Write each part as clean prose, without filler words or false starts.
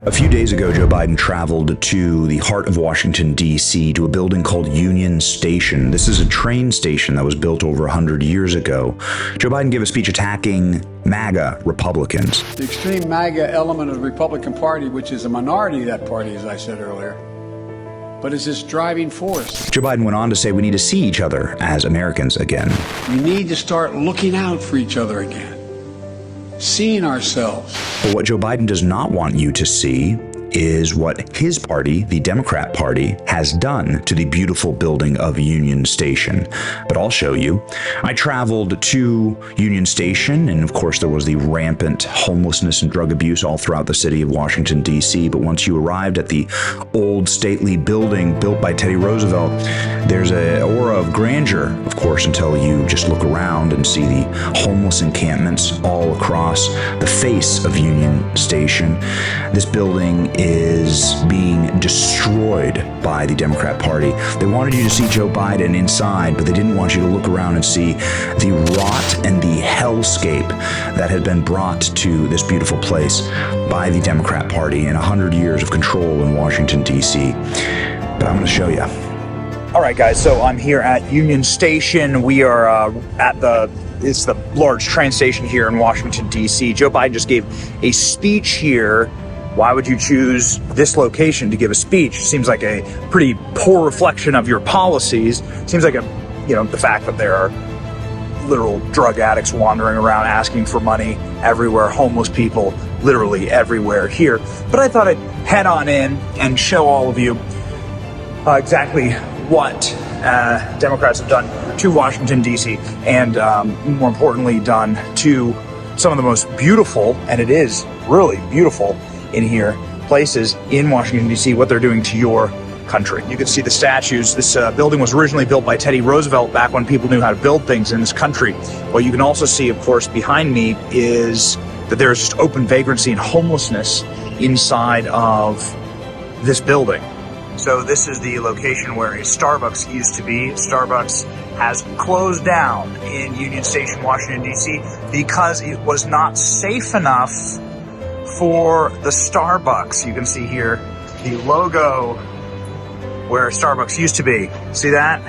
A few days ago, Joe Biden traveled to the heart of Washington, D.C., to a building called Union Station. This is a train station that was built over 100 years ago. Joe Biden gave a speech attacking MAGA Republicans. The extreme MAGA element of the Republican Party, which is a minority of that party, as I said earlier, but is this driving force. Joe Biden went on to say we need to see each other as Americans again. We need to start looking out for each other again. Seeing ourselves. But what Joe Biden does not want you to see is what his party, the Democrat Party, has done to the beautiful building of Union Station. But I'll show you. I traveled to Union Station, and of course there was the rampant homelessness and drug abuse all throughout the city of Washington, D.C. But once you arrived at the old stately building built by Teddy Roosevelt, there's an aura of grandeur, of course, until you just look around and see the homeless encampments all across the face of Union Station. This building is being destroyed by the Democrat Party. They wanted you to see Joe Biden inside, but they didn't want you to look around and see the rot and the hellscape that had been brought to this beautiful place by the Democrat Party in 100 years of control in Washington, D.C. But I'm going to show you. All right, guys, so I'm here at Union Station. We are it's the large train station here in Washington, D.C. Joe Biden just gave a speech here. Why would you choose this location to give a speech? Seems like a pretty poor reflection of your policies. Seems like the fact that there are literal drug addicts wandering around asking for money everywhere, homeless people literally everywhere here. But I thought I'd head on in and show all of you exactly what Democrats have done to Washington, D.C. and more importantly done to some of the most beautiful, and it is really beautiful in here, places in Washington, D.C., what they're doing to your country. You can see the statues. This building was originally built by Teddy Roosevelt back when people knew how to build things in this country. What you can also see, of course, behind me is that there's just open vagrancy and homelessness inside of this building. So this is the location where a Starbucks used to be. Starbucks has closed down in Union Station, Washington, D.C. because it was not safe enough for the Starbucks. You can see here the logo where Starbucks used to be. See that?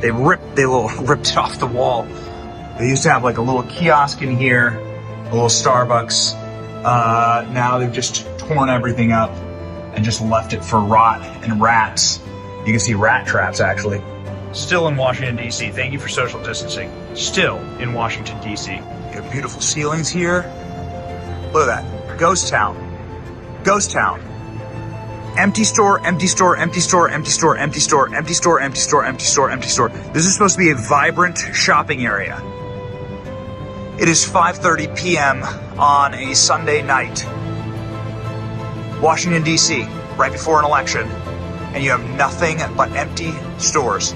They ripped it off the wall. They used to have like a little kiosk in here, a little Starbucks. Now they've just torn everything up and just left it for rot and rats. You can see rat traps actually. Still in Washington, D.C. Thank you for social distancing. Still in Washington, D.C. You have beautiful ceilings here. Look at that. Ghost town. Ghost town. Empty store, empty store, empty store, empty store, empty store, empty store, empty store, empty store, empty store. This is supposed to be a vibrant shopping area. It is 5:30 p.m. on a Sunday night. Washington, D.C., right before an election, and you have nothing but empty stores.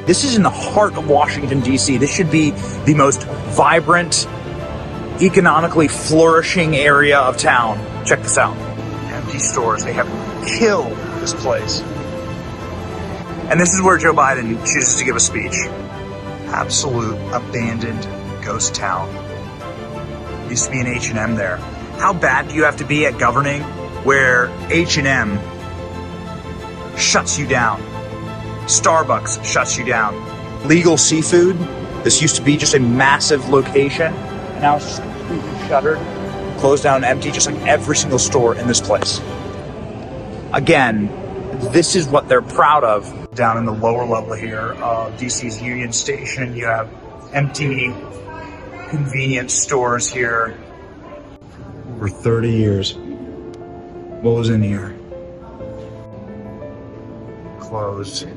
This is in the heart of Washington, D.C. This should be the most vibrant, economically flourishing area of town. Check this out. Empty stores. They have killed this place. And this is where Joe Biden chooses to give a speech. Absolute abandoned ghost town. Used to be an H&M there. How bad do you have to be at governing where H&M shuts you down? Starbucks shuts you down. Legal seafood. This used to be just a massive location. And now it's just completely shuttered, closed down, empty, just like every single store in this place. Again, this is what they're proud of. Down in the lower level here of DC's Union Station, you have empty convenience stores here. For 30 years. What was in here? Closed.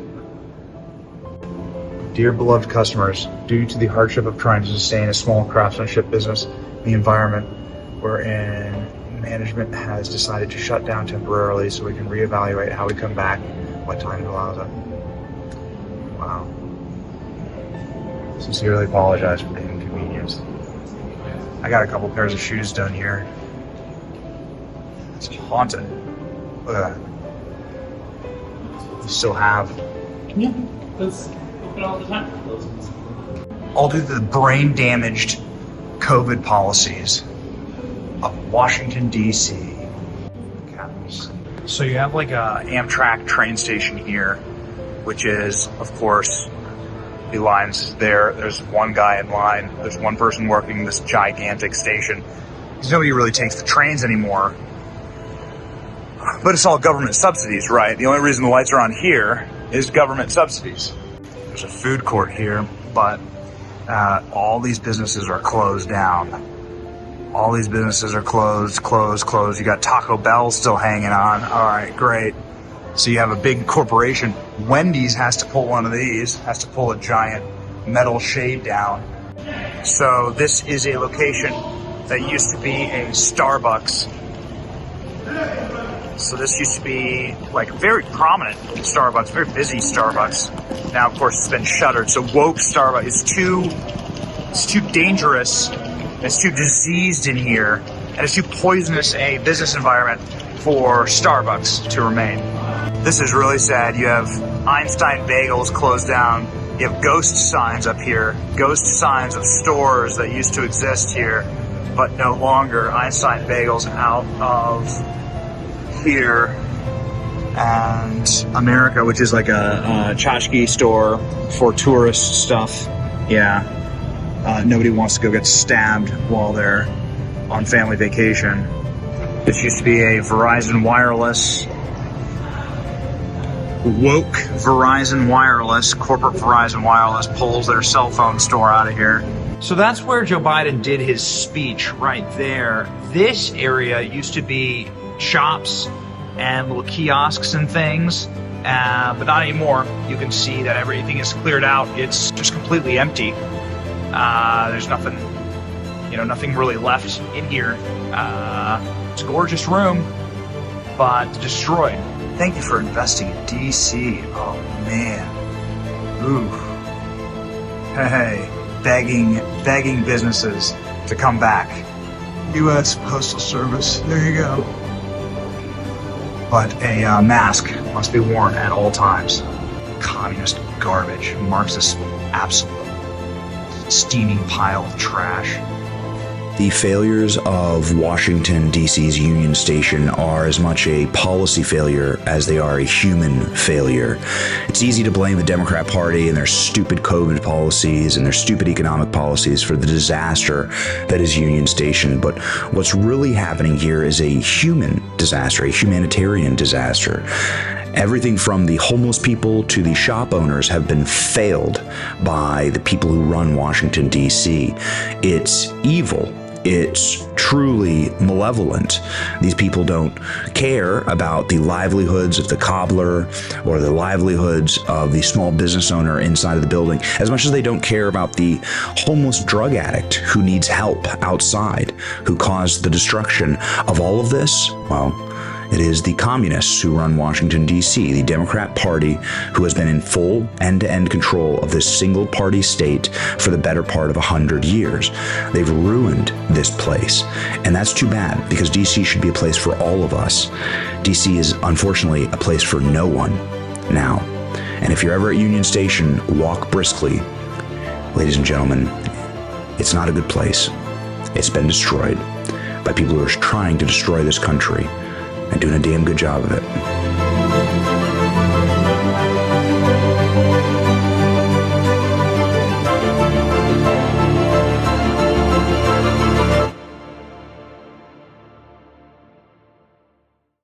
Dear beloved customers, due to the hardship of trying to sustain a small craftsmanship business, the environment wherein management has decided to shut down temporarily so we can reevaluate how we come back, what time it allows us. Wow. Sincerely apologize for the inconvenience. I got a couple pairs of shoes done here. It's haunted. Look at that. You still have. Yeah, that's open all the time. All due to the brain-damaged COVID policies of Washington, D.C. So you have like a Amtrak train station here, which is, of course, the lines there. There's one guy in line. There's one person working this gigantic station. Because nobody really takes the trains anymore. But it's all government subsidies, right? The only reason the lights are on here is government subsidies. There's a food court here, but all these businesses are closed down. All these businesses are closed. You got Taco Bell still hanging on. All right, great. So you have a big corporation. Wendy's has to pull one of these, has to pull a giant metal shade down. So this is a location that used to be a Starbucks. So this used to be like a very prominent Starbucks, very busy Starbucks. Now, of course, it's been shuttered. So woke Starbucks is too dangerous. It's too diseased in here, and it's too poisonous a business environment for Starbucks to remain. This is really sad. You have Einstein Bagels closed down. You have ghost signs up here, ghost signs of stores that used to exist here, but no longer. Einstein Bagels out of here. And America, which is like a tchotchke store for tourist stuff. Yeah. Nobody wants to go get stabbed while they're on family vacation. This used to be a Verizon Wireless. Woke Verizon Wireless, corporate Verizon Wireless pulls their cell phone store out of here. So that's where Joe Biden did his speech right there. This area used to be shops and little kiosks and things, but not anymore. You can see that everything is cleared out. It's just completely empty. There's nothing, nothing really left in here. It's a gorgeous room, but destroyed. Thank you for investing in D.C. Oh, man. Ooh. Hey, begging businesses to come back. U.S. Postal Service, there you go. But a mask must be worn at all times. Communist garbage, Marxist absolute steaming pile of trash. The failures of Washington, D.C.'s Union Station are as much a policy failure as they are a human failure. It's easy to blame the Democrat Party and their stupid COVID policies and their stupid economic policies for the disaster that is Union Station, but what's really happening here is a human disaster, a humanitarian disaster. Everything from the homeless people to the shop owners have been failed by the people who run Washington, D.C. It's evil. It's truly malevolent. These people don't care about the livelihoods of the cobbler or the livelihoods of the small business owner inside of the building as much as they don't care about the homeless drug addict who needs help outside, who caused the destruction of all of this. Well, it is the communists who run Washington, D.C., the Democrat Party, who has been in full end-to-end control of this single-party state for the better part of 100 years. They've ruined this place, and that's too bad, because D.C. should be a place for all of us. D.C. is, unfortunately, a place for no one now. And if you're ever at Union Station, walk briskly. Ladies and gentlemen, it's not a good place. It's been destroyed by people who are trying to destroy this country and doing a damn good job of it.